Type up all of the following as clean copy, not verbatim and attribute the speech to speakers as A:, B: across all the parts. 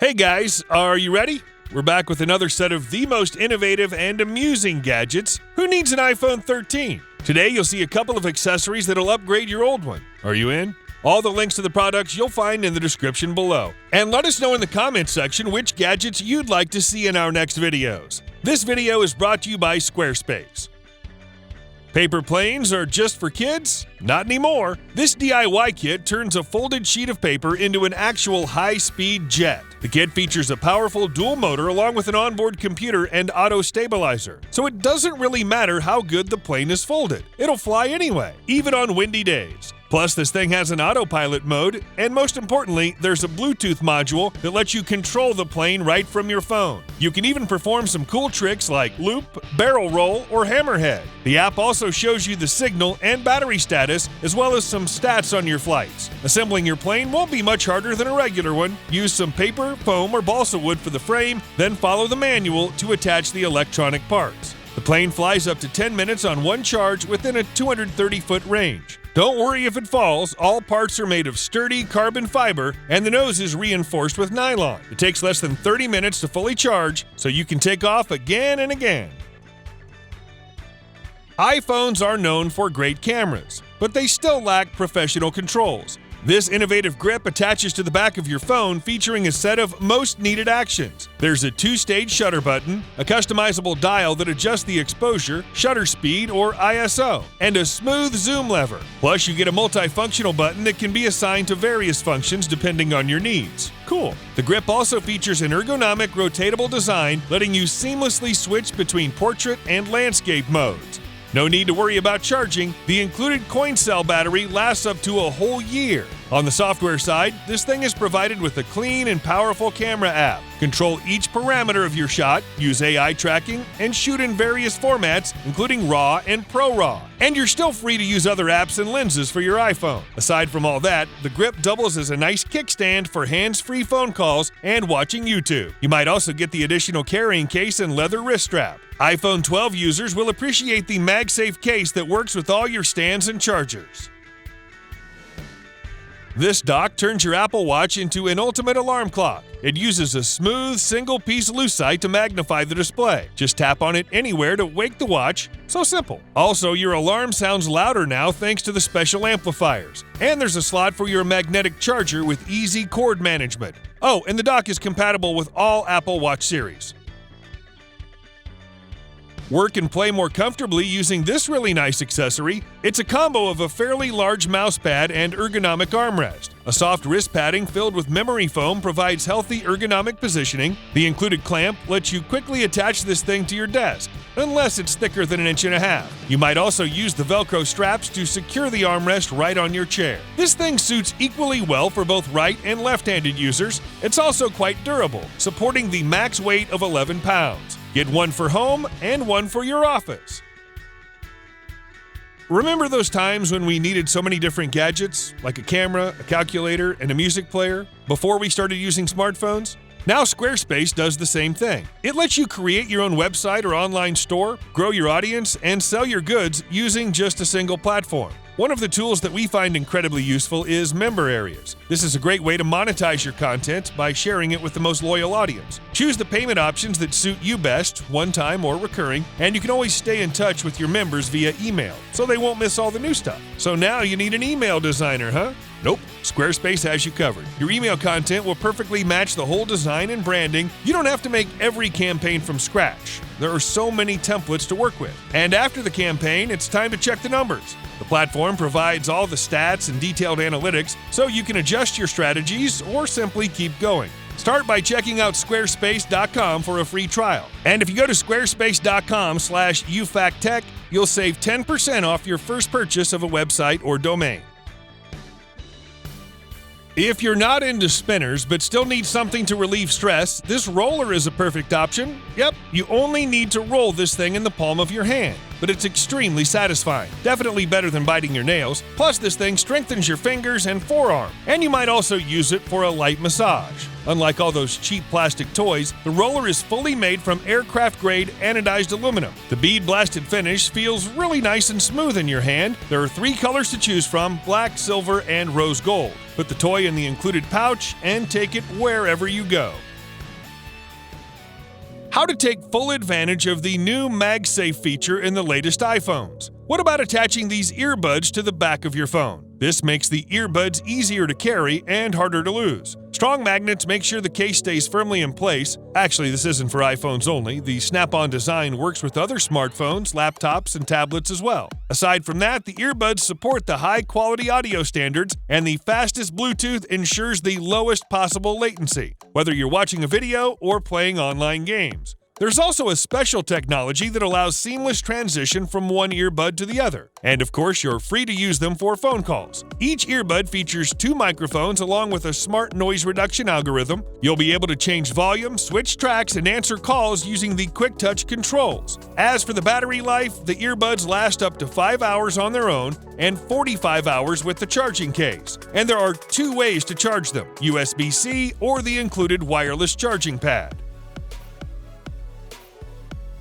A: Hey guys, are you ready? We're back with another set of the most innovative and amusing gadgets. Who needs an iPhone 13? Today you'll see a couple of accessories that'll upgrade your old one. Are you in? All the links to the products you'll find in the description below. And let us know in the comments section which gadgets you'd like to see in our next videos. This video is brought to you by Squarespace. Paper planes are just for kids? Not anymore. This DIY kit turns a folded sheet of paper into an actual high-speed jet. The kit features a powerful dual motor along with an onboard computer and auto stabilizer. So it doesn't really matter how good the plane is folded. It'll fly anyway, even on windy days. Plus, this thing has an autopilot mode, and most importantly, there's a Bluetooth module that lets you control the plane right from your phone. You can even perform some cool tricks like loop, barrel roll, or hammerhead. The app also shows you the signal and battery status, as well as some stats on your flights. Assembling your plane won't be much harder than a regular one. Use some paper, foam, or balsa wood for the frame, then follow the manual to attach the electronic parts. The plane flies up to 10 minutes on one charge within a 230-foot range. Don't worry if it falls, all parts are made of sturdy carbon fiber and the nose is reinforced with nylon. It takes less than 30 minutes to fully charge, so you can take off again and again. iPhones are known for great cameras, but they still lack professional controls. This innovative grip attaches to the back of your phone, featuring a set of most needed actions. There's a two-stage shutter button, a customizable dial that adjusts the exposure, shutter speed, or ISO, and a smooth zoom lever. Plus, you get a multifunctional button that can be assigned to various functions depending on your needs. Cool. The grip also features an ergonomic, rotatable design, letting you seamlessly switch between portrait and landscape modes. No need to worry about charging. The included coin cell battery lasts up to a whole year. On the software side, this thing is provided with a clean and powerful camera app. Control each parameter of your shot, use AI tracking, and shoot in various formats, including RAW and ProRAW. And you're still free to use other apps and lenses for your iPhone. Aside from all that, the grip doubles as a nice kickstand for hands-free phone calls and watching YouTube. You might also get the additional carrying case and leather wrist strap. iPhone 12 users will appreciate the MagSafe case that works with all your stands and chargers. This dock turns your Apple Watch into an ultimate alarm clock. It uses a smooth, single-piece lucite to magnify the display. Just tap on it anywhere to wake the watch. So simple. Also, your alarm sounds louder now thanks to the special amplifiers. And there's a slot for your magnetic charger with easy cord management. Oh, and the dock is compatible with all Apple Watch series. Work and play more comfortably using this really nice accessory. It's a combo of a fairly large mouse pad and ergonomic armrest. A soft wrist padding filled with memory foam provides healthy ergonomic positioning. The included clamp lets you quickly attach this thing to your desk, unless it's thicker than 1.5 inches. You might also use the Velcro straps to secure the armrest right on your chair. This thing suits equally well for both right and left-handed users. It's also quite durable, supporting the max weight of 11 pounds. Get one for home and one for your office. Remember those times when we needed so many different gadgets, like a camera, a calculator, and a music player, before we started using smartphones? Now Squarespace does the same thing. It lets you create your own website or online store, grow your audience, and sell your goods using just a single platform. One of the tools that we find incredibly useful is member areas. This is a great way to monetize your content by sharing it with the most loyal audience. Choose the payment options that suit you best, one-time or recurring, and you can always stay in touch with your members via email, so they won't miss all the new stuff. So now you need an email designer, huh? Nope, Squarespace has you covered. Your email content will perfectly match the whole design and branding. You don't have to make every campaign from scratch. There are so many templates to work with. And after the campaign, it's time to check the numbers. The platform provides all the stats and detailed analytics, so you can adjust your strategies or simply keep going. Start by checking out squarespace.com for a free trial. And if you go to squarespace.com/YouFactTech, you'll save 10% off your first purchase of a website or domain. If you're not into spinners but still need something to relieve stress, this roller is a perfect option. Yep, you only need to roll this thing in the palm of your hand, but it's extremely satisfying. Definitely better than biting your nails. Plus, this thing strengthens your fingers and forearm, and you might also use it for a light massage. Unlike all those cheap plastic toys, the roller is fully made from aircraft-grade anodized aluminum. The bead-blasted finish feels really nice and smooth in your hand. There are 3 colors to choose from: black, silver, and rose gold. Put the toy in the included pouch and take it wherever you go. How to take full advantage of the new MagSafe feature in the latest iPhones. What about attaching these earbuds to the back of your phone? This makes the earbuds easier to carry and harder to lose. Strong magnets make sure the case stays firmly in place. Actually, this isn't for iPhones only. The Snap-on design works with other smartphones, laptops, and tablets as well. Aside from that, the earbuds support the high-quality audio standards, and the fastest Bluetooth ensures the lowest possible latency, whether you're watching a video or playing online games. There's also a special technology that allows seamless transition from one earbud to the other. And of course, you're free to use them for phone calls. Each earbud features 2 microphones along with a smart noise reduction algorithm. You'll be able to change volume, switch tracks, and answer calls using the quick touch controls. As for the battery life, the earbuds last up to 5 hours on their own and 45 hours with the charging case. And there are 2 ways to charge them: USB-C or the included wireless charging pad.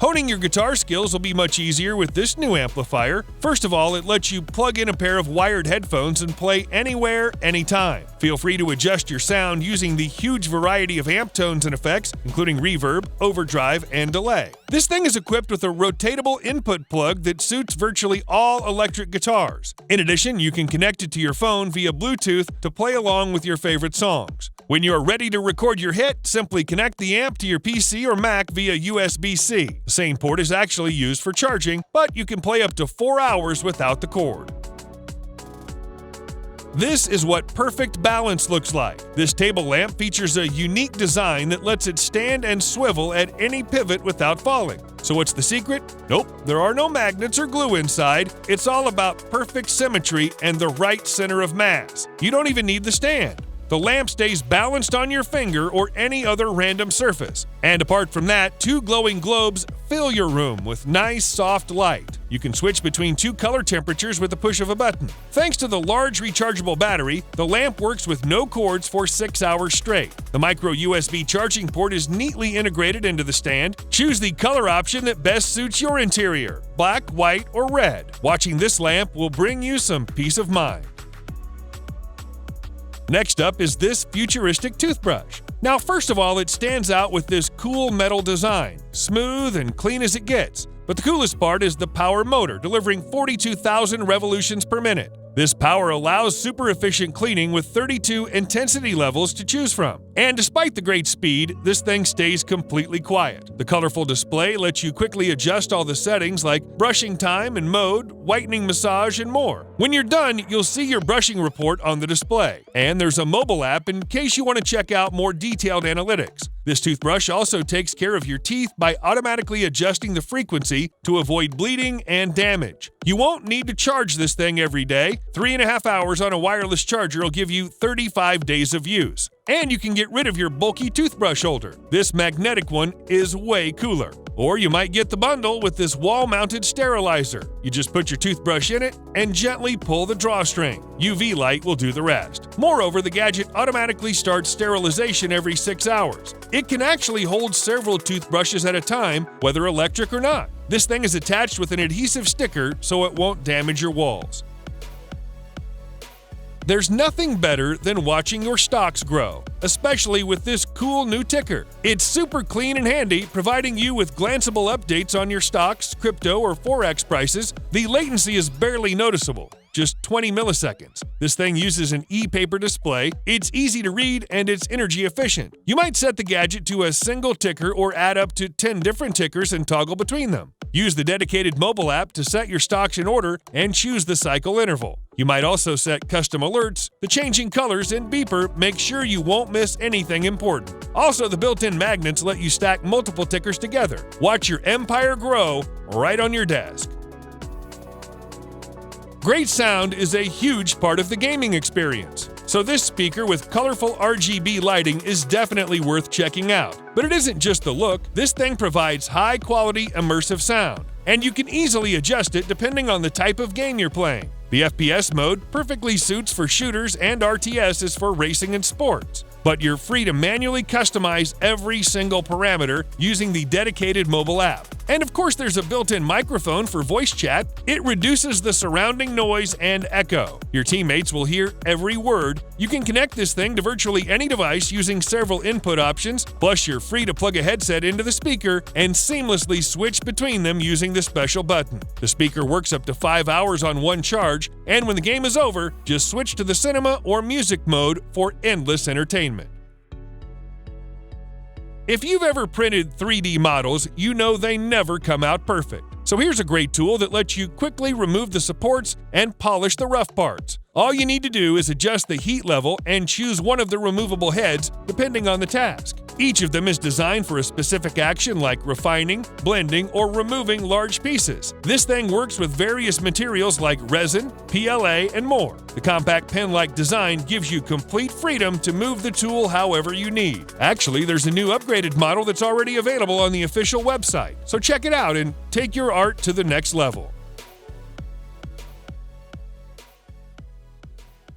A: Honing your guitar skills will be much easier with this new amplifier. First of all, it lets you plug in a pair of wired headphones and play anywhere, anytime. Feel free to adjust your sound using the huge variety of amp tones and effects, including reverb, overdrive, and delay. This thing is equipped with a rotatable input plug that suits virtually all electric guitars. In addition, you can connect it to your phone via Bluetooth to play along with your favorite songs. When you're ready to record your hit, simply connect the amp to your PC or Mac via USB-C. The same port is actually used for charging, but you can play up to 4 hours without the cord. This is what perfect balance looks like. This table lamp features a unique design that lets it stand and swivel at any pivot without falling. So what's the secret? Nope, there are no magnets or glue inside. It's all about perfect symmetry and the right center of mass. You don't even need the stand. The lamp stays balanced on your finger or any other random surface. And apart from that, 2 glowing globes fill your room with nice, soft light. You can switch between 2 color temperatures with the push of a button. Thanks to the large rechargeable battery, the lamp works with no cords for 6 hours straight. The micro USB charging port is neatly integrated into the stand. Choose the color option that best suits your interior: black, white, or red. Watching this lamp will bring you some peace of mind. Next up is this futuristic toothbrush. Now, first of all, it stands out with this cool metal design, smooth and clean as it gets. But the coolest part is the power motor, delivering 42,000 revolutions per minute. This power allows super efficient cleaning with 32 intensity levels to choose from. And despite the great speed, this thing stays completely quiet. The colorful display lets you quickly adjust all the settings like brushing time and mode, whitening massage, and more. When you're done, you'll see your brushing report on the display. And there's a mobile app in case you want to check out more detailed analytics. This toothbrush also takes care of your teeth by automatically adjusting the frequency to avoid bleeding and damage. You won't need to charge this thing every day. 3.5 hours on a wireless charger will give you 35 days of use. And you can get rid of your bulky toothbrush holder. This magnetic one is way cooler. Or you might get the bundle with this wall-mounted sterilizer. You just put your toothbrush in it and gently pull the drawstring. UV light will do the rest. Moreover, the gadget automatically starts sterilization every 6 hours. It can actually hold several toothbrushes at a time, whether electric or not. This thing is attached with an adhesive sticker so it won't damage your walls. There's nothing better than watching your stocks grow, especially with this cool new ticker. It's super clean and handy, providing you with glanceable updates on your stocks, crypto, or forex prices. The latency is barely noticeable, just 20 milliseconds. This thing uses an e-paper display, it's easy to read, and it's energy efficient. You might set the gadget to a single ticker or add up to 10 different tickers and toggle between them. Use the dedicated mobile app to set your stocks in order and choose the cycle interval. You might also set custom alerts. The changing colors and beeper make sure you won't miss anything important. Also, the built-in magnets let you stack multiple tickers together. Watch your empire grow right on your desk. Great sound is a huge part of the gaming experience. So this speaker with colorful RGB lighting is definitely worth checking out. But it isn't just the look, this thing provides high-quality immersive sound. And you can easily adjust it depending on the type of game you're playing. The FPS mode perfectly suits for shooters and RTS is for racing and sports. But you're free to manually customize every single parameter using the dedicated mobile app. And of course, there's a built-in microphone for voice chat. It reduces the surrounding noise and echo. Your teammates will hear every word. You can connect this thing to virtually any device using several input options, plus you're free to plug a headset into the speaker and seamlessly switch between them using the special button. The speaker works up to 5 hours on one charge, and when the game is over, just switch to the cinema or music mode for endless entertainment. If you've ever printed 3D models, you know they never come out perfect. So here's a great tool that lets you quickly remove the supports and polish the rough parts. All you need to do is adjust the heat level and choose one of the removable heads depending on the task. Each of them is designed for a specific action like refining, blending, or removing large pieces. This thing works with various materials like resin, PLA, and more. The compact pen-like design gives you complete freedom to move the tool however you need. Actually, there's a new upgraded model that's already available on the official website, so check it out and take your art to the next level.